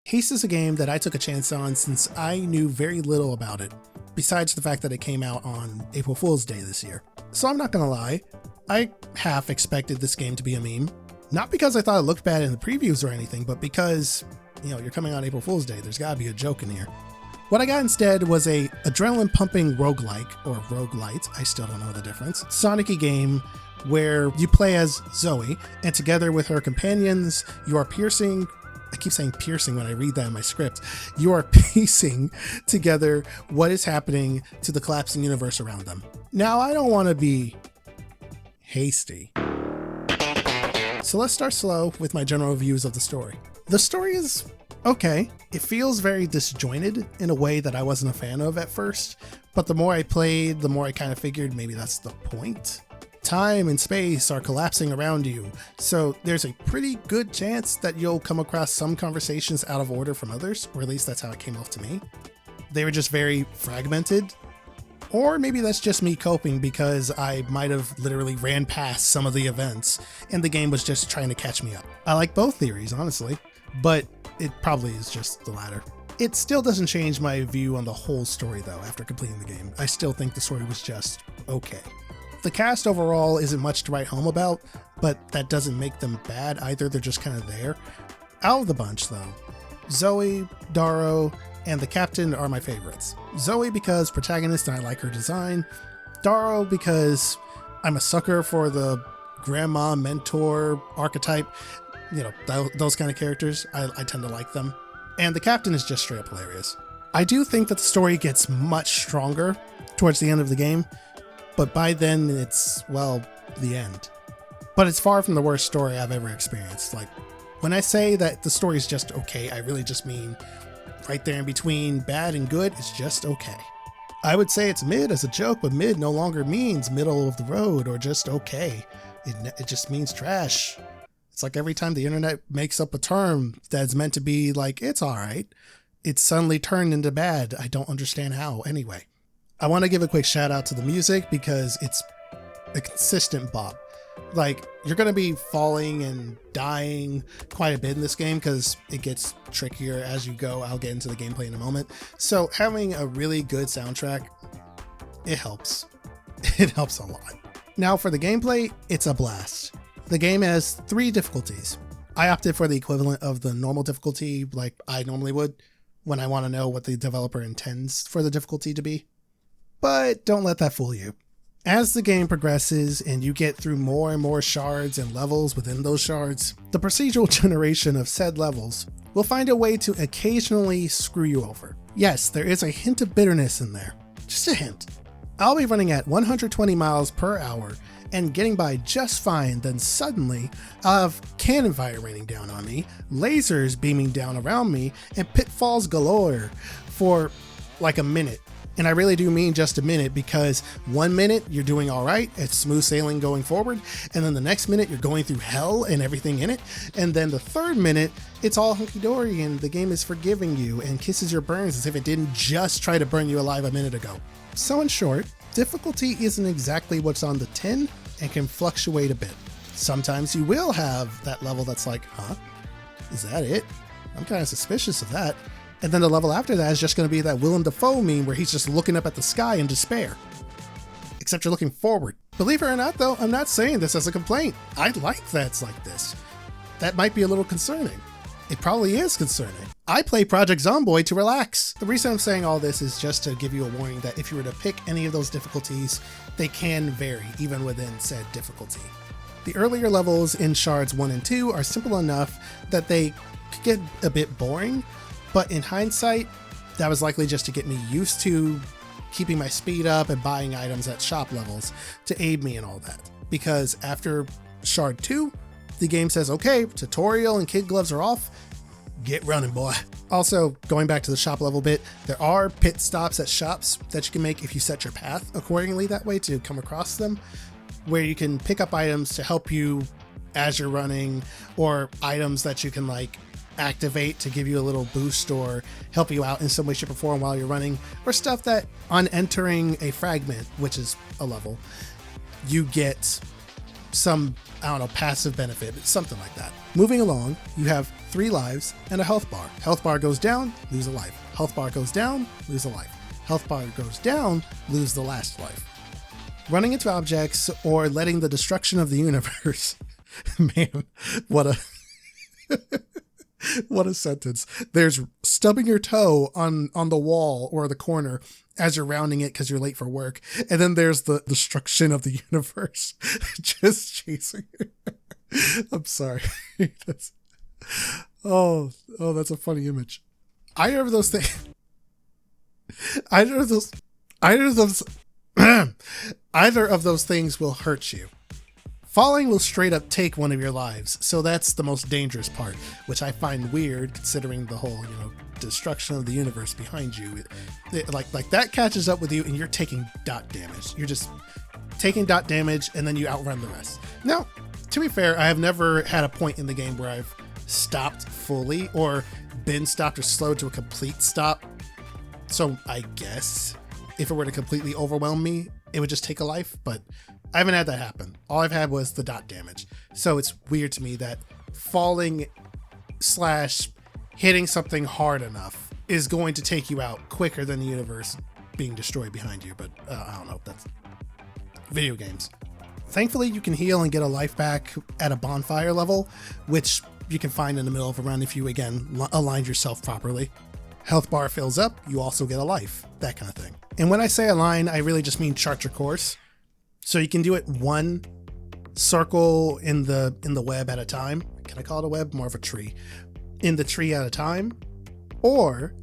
Haste is a game that I took a chance on since I knew very little about it, besides the fact that it came out on April Fool's Day this year. So I'm not gonna lie, I half expected this game to be a meme. Not because I thought it looked bad in the previews or anything, but because, you're coming on April Fool's Day, there's gotta be a joke in here. What I got instead was a adrenaline-pumping roguelike, or roguelite, I still don't know the difference, Sonic-y game where you play as Zoe, and together with her companions, you are piercing, I keep saying piercing when I read that in my script, you are piecing together what is happening to the collapsing universe around them. Now, I don't want to be hasty, so let's start slow with my general views of the story. The story is okay. It feels very disjointed in a way that I wasn't a fan of at first, but the more I played, the more I kind of figured maybe that's the point. Time and space are collapsing around you, so there's a pretty good chance that you'll come across some conversations out of order from others, or at least that's how it came off to me. They were just very fragmented, or maybe that's just me coping because I might have literally ran past some of the events and the game was just trying to catch me up. I like both theories, honestly, but it probably is just the latter. It still doesn't change my view on the whole story though after completing the game. I still think the story was just okay. The cast overall isn't much to write home about, but that doesn't make them bad either, they're just kind of there. Out of the bunch though, Zoe, Darrow, and the captain are my favorites. Zoe because protagonist and I like her design, Darrow because I'm a sucker for the grandma mentor archetype, those kind of characters, I tend to like them. And the captain is just straight up hilarious. I do think that the story gets much stronger towards the end of the game, but by then it's, the end. But it's far from the worst story I've ever experienced. Like, when I say that the story is just okay, I really just mean right there in between bad and good, it's just okay. I would say it's mid as a joke, but mid no longer means middle of the road or just okay. It just means trash. It's like every time the internet makes up a term that's meant to be like, it's all right, it's suddenly turned into bad. I don't understand how. Anyway, I want to give a quick shout out to the music because it's a consistent bop. Like, you're going to be falling and dying quite a bit in this game because it gets trickier as you go. I'll get into the gameplay in a moment. So having a really good soundtrack, it helps. It helps a lot. Now for the gameplay, it's a blast. The game has 3 difficulties. I opted for the equivalent of the normal difficulty like I normally would when I want to know what the developer intends for the difficulty to be. But don't let that fool you. As the game progresses and you get through more and more shards and levels within those shards, the procedural generation of said levels will find a way to occasionally screw you over. Yes, there is a hint of bitterness in there. Just a hint. I'll be running at 120 miles per hour and getting by just fine, then suddenly I'll have cannon fire raining down on me, lasers beaming down around me, and pitfalls galore for like a minute. And I really do mean just a minute, because 1 minute you're doing all right, it's smooth sailing going forward, and then the next minute you're going through hell and everything in it, and then the third minute it's all hunky-dory and the game is forgiving you and kisses your burns as if it didn't just try to burn you alive a minute ago. So in short, difficulty isn't exactly what's on the tin and can fluctuate a bit. Sometimes you will have that level that's like, huh? Is that it? I'm kind of suspicious of that. And then the level after that is just going to be that Willem Dafoe meme where he's just looking up at the sky in despair. Except you're looking forward. Believe it or not though, I'm not saying this as a complaint. I like that it's like this. That might be a little concerning. It probably is concerning. I play Project Zomboid to relax. The reason I'm saying all this is just to give you a warning that if you were to pick any of those difficulties, they can vary even within said difficulty. The earlier levels in Shards 1 and 2 are simple enough that they could get a bit boring, but in hindsight, that was likely just to get me used to keeping my speed up and buying items at shop levels to aid me in all that. Because after Shard 2, the game says, okay, tutorial and kid gloves are off, get running, boy. Also, going back to the shop level bit, there are pit stops at shops that you can make if you set your path accordingly that way to come across them, where you can pick up items to help you as you're running, or items that you can like activate to give you a little boost or help you out in some way, shape, or form while you're running, or stuff that on entering a fragment, which is a level, you get some, I don't know, passive benefit, something like that. Moving along, you have 3 lives, and a health bar. Health bar goes down, lose a life. Health bar goes down, lose a life. Health bar goes down, lose the last life. Running into objects or letting the destruction of the universe. Man, what a sentence. There's stubbing your toe on the wall or the corner as you're rounding it because you're late for work. And then there's the destruction of the universe just chasing you. I'm sorry. That's a funny image. Either of those things will hurt you. Falling will straight up take one of your lives, so that's the most dangerous part, which I find weird considering the whole, destruction of the universe behind you. Like that catches up with you and you're taking dot damage. You're just taking dot damage and then you outrun the rest. Now, to be fair, I have never had a point in the game where I've stopped fully or been stopped or slowed to a complete stop. So I guess if it were to completely overwhelm me, it would just take a life, but I haven't had that happen. All I've had was the dot damage. So it's weird to me that falling / hitting something hard enough is going to take you out quicker than the universe being destroyed behind you. But I don't know. That's video games. Thankfully, you can heal and get a life back at a bonfire level, which you can find in the middle of a run if you, again, aligned yourself properly. Health bar fills up, you also get a life, that kind of thing. And when I say align, I really just mean chart your course. So you can do it one circle in the web at a time. Can I call it a web? More of a tree. In the tree at a time. Or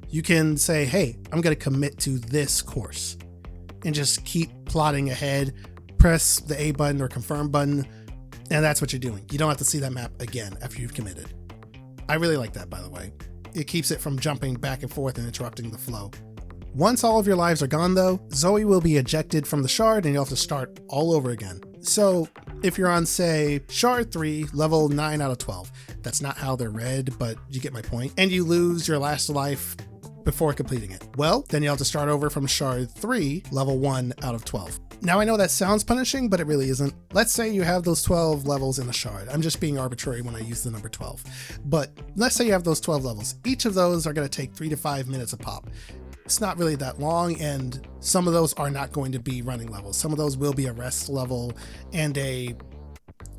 you can say, hey, I'm going to commit to this course and just keep plotting ahead, press the A button or confirm button, and that's what you're doing. You don't have to see that map again after you've committed. I really like that, by the way. It keeps it from jumping back and forth and interrupting the flow. Once all of your lives are gone though, Zoe will be ejected from the shard and you'll have to start all over again. So if you're on, say, shard 3, level 9 out of 12, that's not how they're read, but you get my point, and you lose your last life before completing it, well, then you'll have to start over from shard 3, level 1 out of 12. Now I know that sounds punishing, but it really isn't. Let's say you have those 12 levels in a shard. I'm just being arbitrary when I use the number 12. But let's say you have those 12 levels. Each of those are going to take 3 to 5 minutes a pop. It's not really that long, and some of those are not going to be running levels. Some of those will be a rest level and a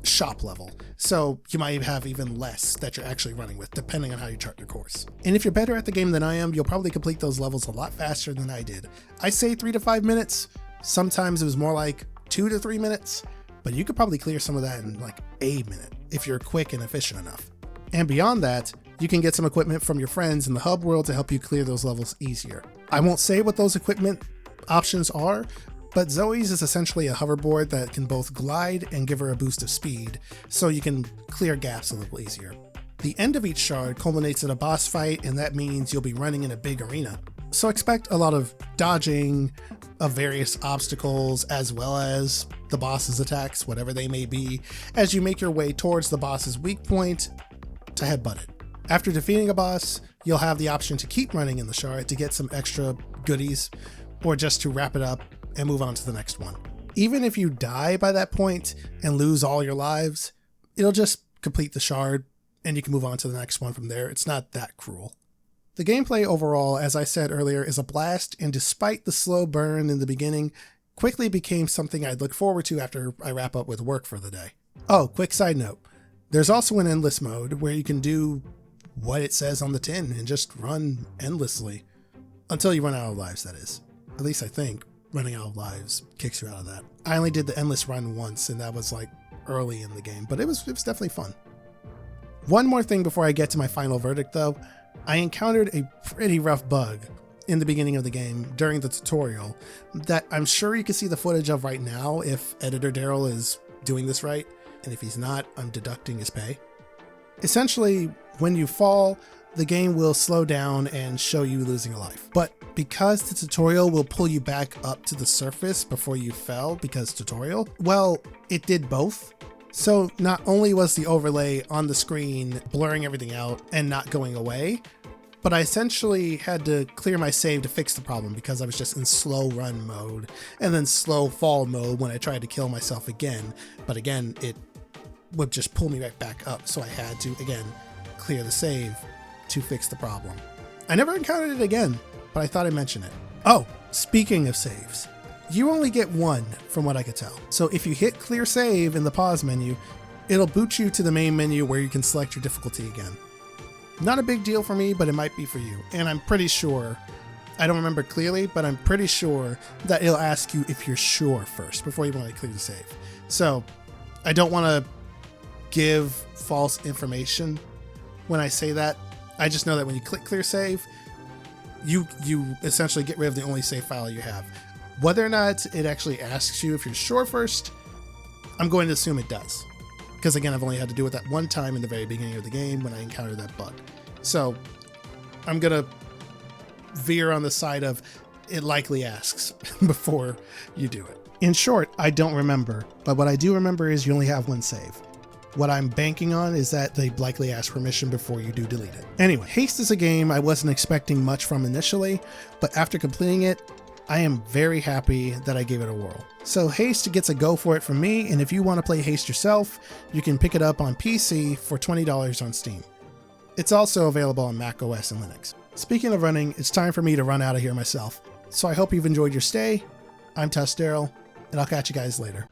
shop level. So you might have even less that you're actually running with, depending on how you chart your course. And if you're better at the game than I am, you'll probably complete those levels a lot faster than I did. I say 3 to 5 minutes. Sometimes it was more like 2 to 3 minutes, but you could probably clear some of that in like a minute if you're quick and efficient enough. And beyond that, you can get some equipment from your friends in the hub world to help you clear those levels easier. I won't say what those equipment options are, but Zoe's is essentially a hoverboard that can both glide and give her a boost of speed, so you can clear gaps a little easier. The end of each shard culminates in a boss fight, and that means you'll be running in a big arena. So expect a lot of dodging of various obstacles as well as the boss's attacks, whatever they may be, as you make your way towards the boss's weak point to headbutt it. After defeating a boss, you'll have the option to keep running in the shard to get some extra goodies, or just to wrap it up and move on to the next one. Even if you die by that point and lose all your lives, it'll just complete the shard and you can move on to the next one from there. It's not that cruel. The gameplay overall, as I said earlier, is a blast, and despite the slow burn in the beginning, quickly became something I'd look forward to after I wrap up with work for the day. Oh, quick side note. There's also an endless mode where you can do what it says on the tin and just run endlessly until you run out of lives, that is. At least I think running out of lives kicks you out of that. I only did the endless run once, and that was like early in the game, but it was definitely fun. One more thing before I get to my final verdict though. I encountered a pretty rough bug in the beginning of the game during the tutorial that I'm sure you can see the footage of right now if editor Daryl is doing this right, and if he's not, I'm deducting his pay. Essentially, when you fall, the game will slow down and show you losing a life. But because the tutorial will pull you back up to the surface before you fell because tutorial, well, it did both. So not only was the overlay on the screen blurring everything out and not going away, but I essentially had to clear my save to fix the problem because I was just in slow run mode and then slow fall mode when I tried to kill myself again. But again, it would just pull me right back up. So I had to, again, clear the save to fix the problem. I never encountered it again, but I thought I'd mention it. Oh, speaking of saves, you only get one from what I could tell. So if you hit clear save in the pause menu, it'll boot you to the main menu where you can select your difficulty again. Not a big deal for me, but it might be for you. And I'm pretty sure, I don't remember clearly, but I'm pretty sure that it'll ask you if you're sure first before you want to clear the save. So I don't want to give false information when I say that. I just know that when you click clear save, you essentially get rid of the only save file you have. Whether or not it actually asks you if you're sure first, I'm going to assume it does. Because again, I've only had to do it that one time in the very beginning of the game when I encountered that bug. So I'm going to veer on the side of it likely asks before you do it. In short, I don't remember, but what I do remember is you only have one save. What I'm banking on is that they likely ask permission before you do delete it. Anyway, Haste is a game I wasn't expecting much from initially, but after completing it, I am very happy that I gave it a whirl. So Haste gets a go for it from me, and if you want to play Haste yourself, you can pick it up on PC for $20 on Steam. It's also available on Mac OS and Linux. Speaking of running, it's time for me to run out of here myself. So I hope you've enjoyed your stay. I'm TUSDarryl, and I'll catch you guys later.